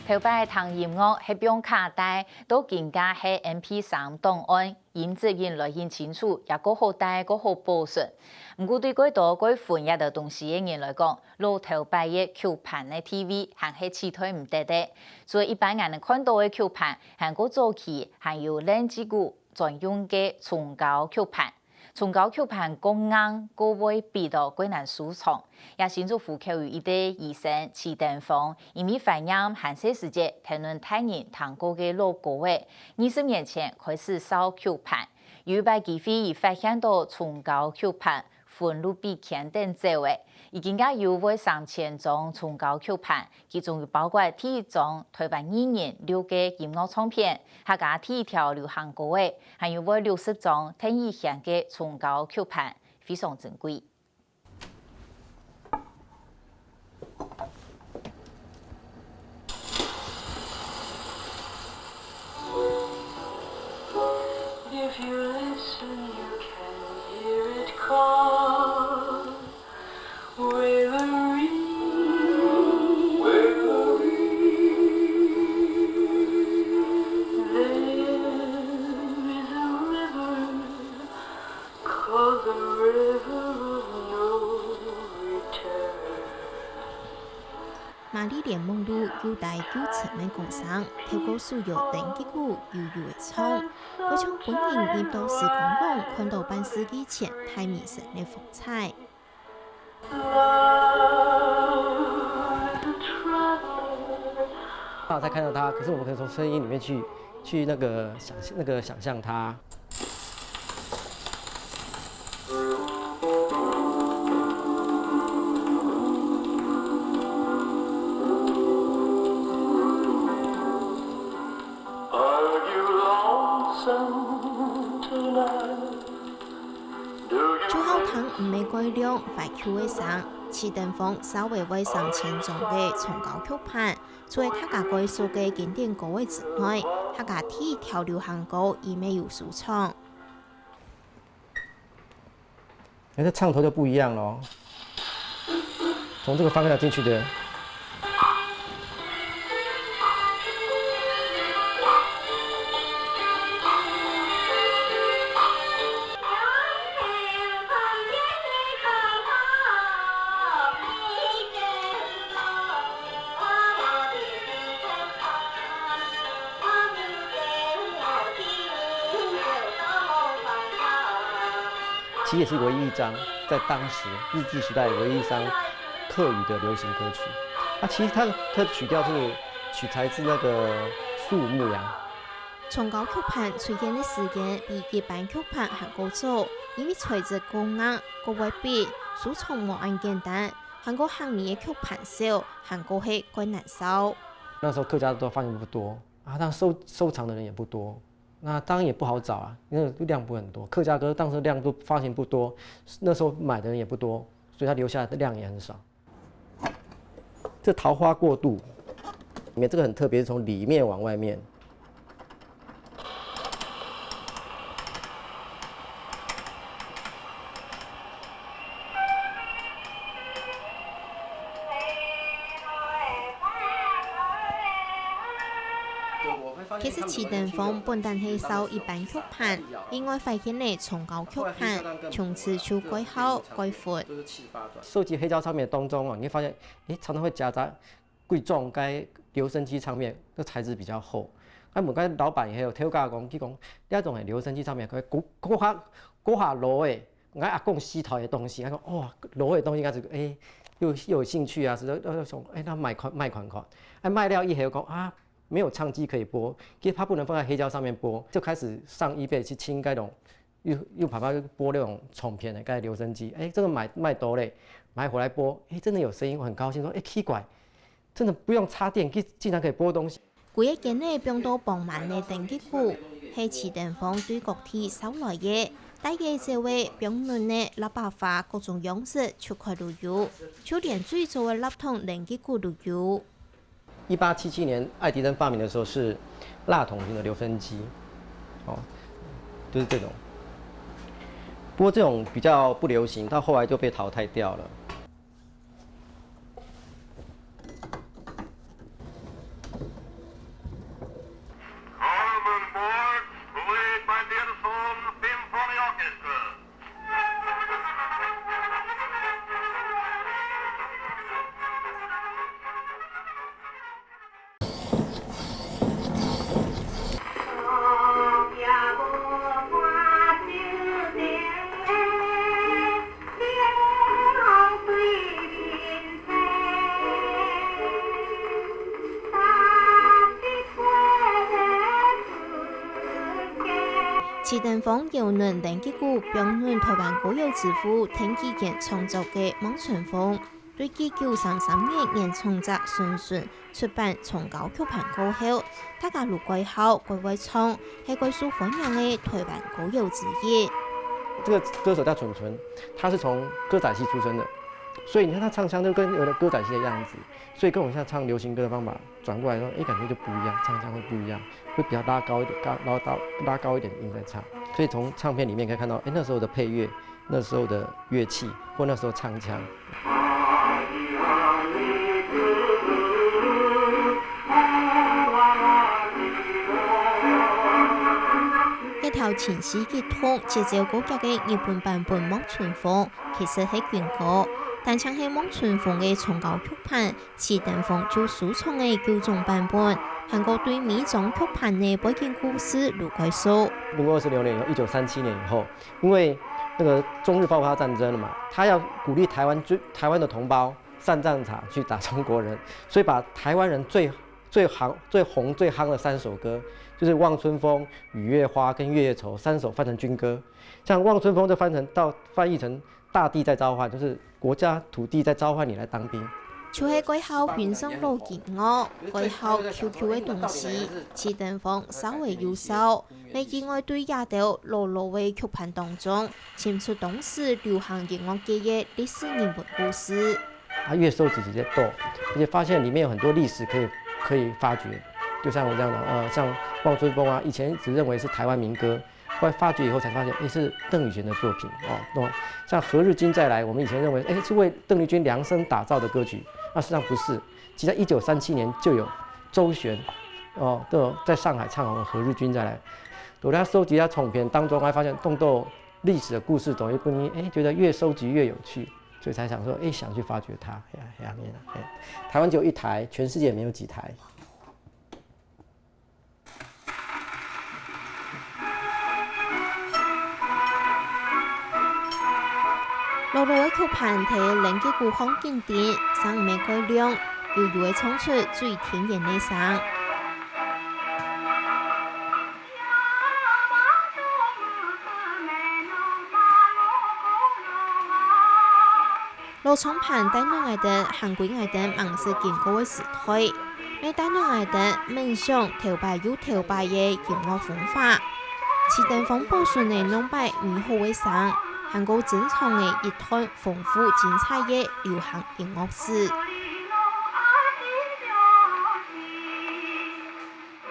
头摆听音乐係用卡帶，都更加係 MP3 檔案，音質音來音清楚，也個好大個好保存。唔過對幾多幾款一個東西嘅人來講，老頭擺嘅 Q 盤嘅 TV 還係次推唔得的。所以一般人看到嘅 Q 盤，韓國早期還有冷知股專用嘅崇高 Q 盤。崇高 Q 盤更硬，個位比到更難收藏。也先做呼口語一啲醫生齊登峰，因為反映韓世時節談論太人談過嘅老歌位，20年前開始燒 Q 盤，有擺機會已發現到崇高 Q 盤。分路比強等座位，已經有為3000張崇高 Q 盤，其中有包括第一張台灣2年6個音樂唱片，客家第一條流行歌位，還有為60張聽以前嘅崇高 Q 盤，非常珍貴。瑪麗蓮夢露又帶又沉嘅歌聲，透過所有電擊鼓悠悠嘅唱，嗰種本人入到時光中，看到半世紀前太迷神嘅風采。才看到他，可是我們可以從聲音裡面去那個想象他。最後聽唔係改良快 Q 嘅聲，齊登峰稍微為3000張嘅崇高 Q 盤，除咗客家歌數嘅經典歌位之外，客家第一條流行歌亦沒有收藏。這唱頭就不一樣咯，從這個方向進去的。其實也是唯一一張在當時日治時代唯一一張客語的流行歌曲。其實它的曲調是取材自那個樹木呀。崇高 Q 盤出現的時間比一般 Q 盤還高早，因為材質高硬、高位比，收藏冇咁簡單。韓國行年嘅 Q 盤少，韓國係更難收。那時候客家都發現不多啊，但收藏的人也不多。那當然也不好找啊，因為量不很多。客家歌當時量都發行不多，那時候買的人也不多，所以它留下來的量也很少。這桃花過渡，裡面這個很特別，是從裡面往外面。其實齊登峰本單係收一般 Q 盤，另外發現嘅崇高 Q 盤，從此就改好改闊。收集黑膠唱片當中啊，你會發現，常常會夾雜貴重嘅留聲機唱片，個材質比較厚。我問嗰老闆也有聽家講，佢講呢一種係留聲機唱片，佢嗰下老誒，我阿公洗頭嘅東西，佢講哦老嘅東西，我就又有興趣啊，所以說那賣款，賣了以後講啊。沒有唱機可以播，其實它不能放在黑膠上面播，就開始上 eBay 去清嗰種，又跑播那種重片的，嗰留聲機，這個賣多嘞，買回來播，真的有聲音，我很高興，說奇怪，真的不用插電，竟然可以播東西。每一件呢變到傍晚嘅電擊鼓，係齊登峰對各地收來嘅，大嘅這位表論呢喇叭花各種樣式出塊都有，就連最早嘅立筒電擊鼓都有。1877年，愛迪生發明的時候是蠟筒型的留聲機，就是這種。不過這種比較不流行，到後來就被淘汰掉了。池登峰由嫩登吉股标嫩台湾国有之父田基健创作嘅《望春风》，对1933年创作顺顺出版从高曲盘过后，大家如归后归为唱，系归受欢迎嘅台湾国有之一。这个歌手叫纯纯，他是从歌仔戏出身的，所以你看他唱腔就跟有点歌仔戏的样子，所以跟我们现在唱流行歌的方法转过来说，感觉就不一样，唱腔会不一样，会比较拉高一点，拉高一点的音在唱。所以从唱片里面可以看到，那时候的配乐，那时候的乐器，或那时候唱腔。一条前世吉通节奏高級嘅日本版本《望春风》，其實係原歌，但唱係《望春風》嘅重構曲盤，池登峰就首創嘅九種版本。韓國對每種曲盤嘅背景故事如概述。民國26年以後，1937年以後，因為那個中日爆發戰爭了嘛，他要鼓勵台灣的同胞上戰場去打中國人，所以把台灣人最紅最夯的3首歌，就是《望春風》、《雨月花》跟《月夜愁》3首翻成軍歌。像《望春風》就翻譯成大地在召喚，就是國家土地在召喚你來當兵。就係歸後原生路件樂，歸後 QQ 嘅東西，池登峰稍微優秀，未意外對亞洲落落嘅曲盤當中，潛出當時流行音樂界嘅歷史人物故事。他越收集這些多，而且發現裡面有很多歷史可以發掘。就像我這樣的，像《望春風》啊，以前只認為是台灣民歌，後來發掘以後才發現，是鄧麗君的作品哦。像《何日君再來》，我們以前認為，是為鄧麗君量身打造的歌曲，那實際上不是。其實在1937年就有周璇都有在上海唱紅《何日君再來》。我在收集他唱片當中，還發現動到歷史的故事，等於不你覺得越收集越有趣，所以才想說，想去發掘它。台灣只有1台，全世界沒有幾台。落落嘅曲盤睇令嘅故鄉經典，聲味改良，悠悠嘅唱出最天然嘅聲。落唱盤帶來愛的韓國愛的猛士經過嘅時代，未帶來愛的夢想頭擺又頭擺嘅音樂風法，池登峰保存嘅兩擺美好嘅聲。韓國珍藏嘅一段豐富精彩嘅流行音樂史。